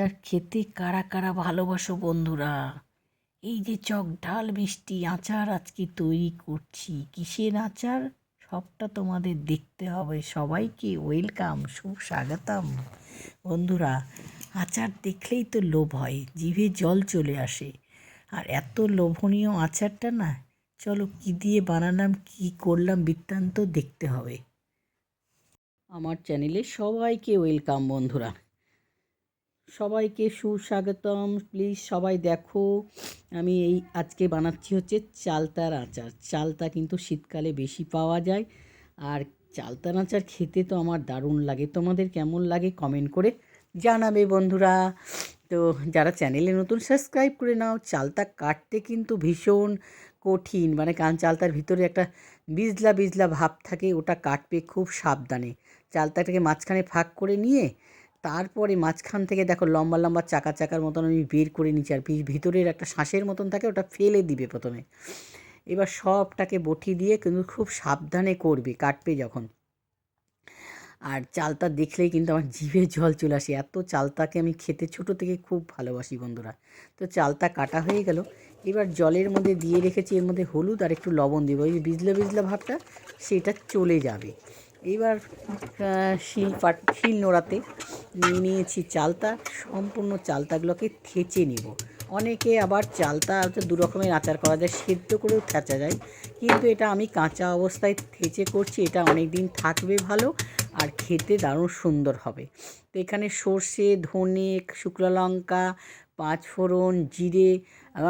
আচার খেতে কারা কারা ভালোবাসো বন্ধুরা? এই যে চক ঢাল মিষ্টি আচার আজকে তৈরি করছি। কিসের আচার? সবটা তোমাদের দেখতে হবে। সবাইকে ওয়েলকাম, সুস্বাগতম। বন্ধুরা, আচার দেখলেই তো লোভ হয়, জিভে জল চলে আসে। আর এত লোভনীয় আচারটা না, চলো কী দিয়ে বানালাম, কী করলাম বৃত্তান্ত দেখতে হবে। আমার চ্যানেলে সবাইকে ওয়েলকাম বন্ধুরা, সবাইকে সুস্বাগতম। প্লিজ সবাই দেখো, আমি এই আজকে বানাচ্ছি হচ্ছে চালতার আচার। চালতা কিন্তু শীতকালে বেশি পাওয়া যায়, আর চালতার আচার খেতে তো আমার দারুণ লাগে। তোমাদের কেমন লাগে কমেন্ট করে জানাবে বন্ধুরা। তো যারা চ্যানেলে নতুন সাবস্ক্রাইব করে নাও। চালতা কাটতে কিন্তু ভীষণ কঠিন, মানে কারণ চালতার ভিতরে একটা বিজলা বিজলা ভাব থাকে, ওটা কাটবে খুব সাবধানে। চালতাটাকে মাঝখানে ফাঁক করে নিয়ে তারপরে মাঝখান থেকে দেখো লম্বা লম্বা চাকা চাকার মতন আমি বের করে নিচ্ছি, আর ভিতরের একটা শাঁসের মতন থাকে, ওটা ফেলে দিবে প্রথমে। এবার সবটাকে বটি দিয়ে কিন্তু খুব সাবধানে করবে কাটবে যখন। আর চালতা দেখলেই কিন্তু আমার জিভে জল চলে আসে, এত চালতাকে আমি খেতে ছোটো থেকে খুব ভালোবাসি বন্ধুরা। তো চালতা কাটা হয়ে গেল। এবার জলের মধ্যে দিয়ে রেখেছি, এর মধ্যে হলুদ আর একটু লবণ দেবো, ওই বিজলা বিজলা ভাবটা সেটা চলে যাবে। এবার শিল নোড়াতে নিয়ে নিয়েছি চালতা। সম্পূর্ণ চালতাগুলোকে থেঁচে নেব। অনেকে আবার চালতা হচ্ছে দু রকমের আচার করা যায়, সেদ্ধ করেও থেঁচা যায়, কিন্তু এটা আমি কাঁচা অবস্থায় থেঁচে করছি। এটা অনেক দিন থাকবে ভালো, আর খেতে দারুণ সুন্দর হবে। তো এখানে সর্ষে, ধনে, শুকনো লঙ্কা, পাঁচফোড়ন, জিরে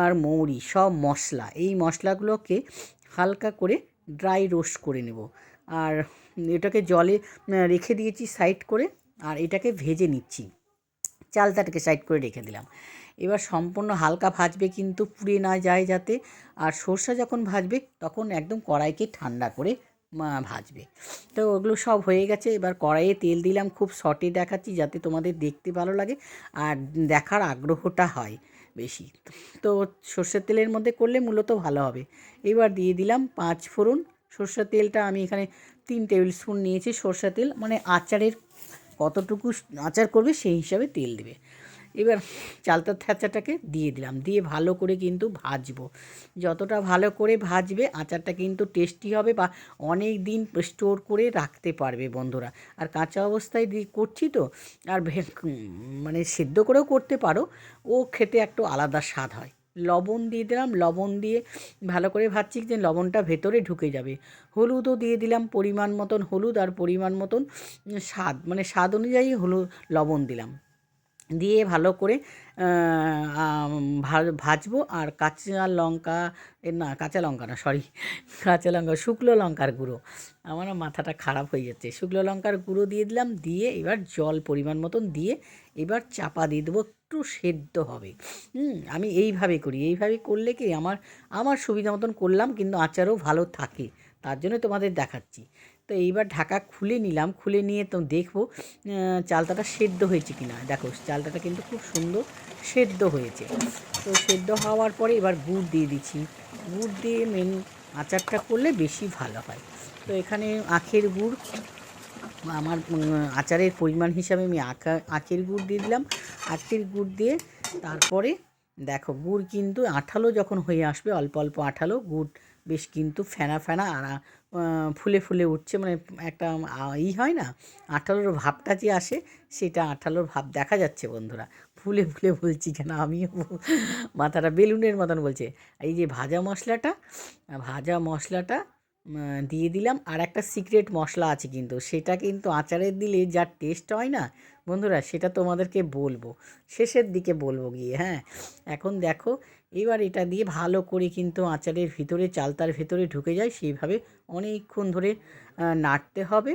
আর মৌরি সব মশলা, এই মশলাগুলোকে হালকা করে ড্রাই রোস্ট করে নেব। আর এটাকে জলে রেখে দিয়েছি সাইড করে, আর এটাকে ভেজে নিচ্ছি। চালতাটাকে সাইড করে রেখে দিলাম। এবার সম্পূর্ণ হালকা ভাজবে, কিন্তু পুড়ে না যায় যাতে। আর সর্ষে যখন ভাজবে তখন একদম কড়াইকে ঠান্ডা করে ভাজবে। তো ওগুলো সব হয়ে গেছে। এবার কড়াইয়ে তেল দিলাম, খুব শর্টে দেখাচ্ছি যাতে তোমাদের দেখতে ভালো লাগে আর দেখার আগ্রহটা হয় বেশি। তো সর্ষের তেলের মধ্যে করলে মূলত ভালো হবে। এবার দিয়ে দিলাম পাঁচফোড়ন। সর্ষের তেলটা আমি এখানে 3 টেবিল স্পুন নিয়েছি সর্ষের তেল, মানে আচারের কতটুকু আচার করবে সেই হিসাবে তেল দেবে। এবার চালতার থেঁচাটাকে দিয়ে দিলাম, দিয়ে ভালো করে কিন্তু ভাজবো। যতটা ভালো করে ভাজবে আচারটা কিন্তু টেস্টি হবে, বা অনেক দিন স্টোর করে রাখতে পারবে বন্ধুরা। আর কাঁচা অবস্থায় করছি তো, আর মানে সেদ্ধ করেও করতে পারো, ও খেতে একটু আলাদা স্বাদ হয়। লবণ দিয়ে দিলাম, লবণ দিয়ে ভালো করে ভাজছি যে লবণটা ভেতরে ঢুকে যাবে। হলুদও দিয়ে দিলাম পরিমাণ মতন হলুদ, আর পরিমাণ মতন স্বাদ, মানে স্বাদ অনুযায়ী হলুদ লবণ দিলাম। দিয়ে ভালো করে ভাজবো। আর কাঁচা লঙ্কা, না কাঁচা লঙ্কা না, সরি, কাঁচা লঙ্কা, শুকনো লঙ্কার গুঁড়ো, আমার মাথাটা খারাপ হয়ে যাচ্ছে, শুকনো লঙ্কার গুঁড়ো দিয়ে দিলাম। দিয়ে এবার জল পরিমাণ মতন দিয়ে এবার চাপা দিয়ে দেবো, একটু সেদ্ধ হবে। আমি এইভাবে করি, এইভাবে করলে কি আমার আমার সুবিধা মতন করলাম, কিন্তু আচারও ভালো থাকে, তার জন্য তোমাদের দেখাচ্ছি। তো এইবার ঢাকা খুলে নিলাম, খুলে নিয়ে তো দেখবো চালতাটা সেদ্ধ হয়েছে কি না। দেখো চালতাটা কিন্তু খুব সুন্দর সেদ্ধ হয়েছে। তো সেদ্ধ হওয়ার পরে এবার গুড় দিয়ে দিচ্ছি। গুড় দিয়ে মেন আচারটা করলে বেশি ভালো হয়। তো এখানে আখের গুড়, আমার আচারের পরিমাণ হিসাবে আমি আখের গুড় দিয়ে দিলাম। আখের গুড় দিয়ে তারপরে দেখো গুড় কিন্তু আঠালো যখন হয়ে আসবে, অল্প অল্প আঠালো গুড়, বেশ কিন্তু ফেনা ফেনা আর ফুলে ফুলে উঠছে, মানে একটা হয় না, আঠালোর ভাবটা যে আসে, সেটা আঠালোর ভাব দেখা যাচ্ছে বন্ধুরা। ফুলে ফুলে বলছি কেন, আমিও মাথাটা বেলুনের মতন বলছে। এই যে ভাজা মশলাটা দিয়ে দিলাম। আর একটা সিক্রেট মশলা আছে কিন্তু, সেটা কিন্তু আচারে দিলে যা টেস্ট হয় না বন্ধুরা, সেটা তোমাদেরকে বলবো, শেষের দিকে বলবো গিয়ে। হ্যাঁ, এখন দেখো এবার এটা দিয়ে ভালো করে কিন্তু আচারের ভিতরে, চালতার ভিতরে ঢুকে যায়, সেইভাবে অনেকক্ষণ ধরে নাড়তে হবে।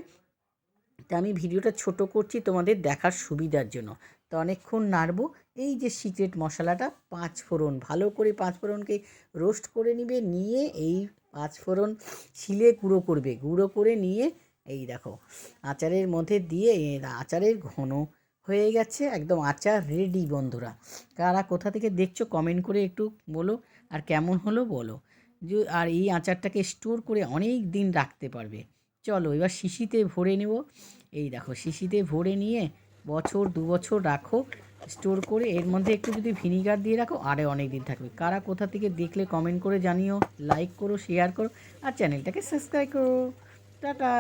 তা আমি ভিডিওটা ছোট করছি তোমাদের দেখার সুবিধার জন্য। তো অনেকক্ষণ নাড়বো। এই যে সিক্রেট মশলাটা, পাঁচফোড়ন, ভালো করে পাঁচফোড়নকে রোস্ট করে নিবে, নিয়ে এই পাঁচফোড়ন শিলে গুঁড়ো করবে, গুঁড়ো করে নিয়ে এই দেখো আচারের মধ্যে দিয়ে, আচারের ঘন হয়ে গেছে, একদম আচার রেডি বন্ধুরা। কারা কোথা থেকে দেখছো কমেন্ট করে একটু বলো, আর কেমন হলো বলো। আর এই আচারটাকে স্টোর করে অনেক দিন রাখতে পারবে। চলো এবার শিশিতে ভরে নেব। এই দেখো শিশিতে ভরে নিয়ে বছর 2 বছর রাখো, স্টোর করে এর মধ্যে একটু যদি ভিনিগার দিয়ে রাখো আরে অনেক দিন থাকবে। কারা কোথা থেকে দেখলে কমেন্ট করে জানিও, লাইক করো, শেয়ার করো আর চ্যানেলটাকে সাবস্ক্রাইব করো। টাটা।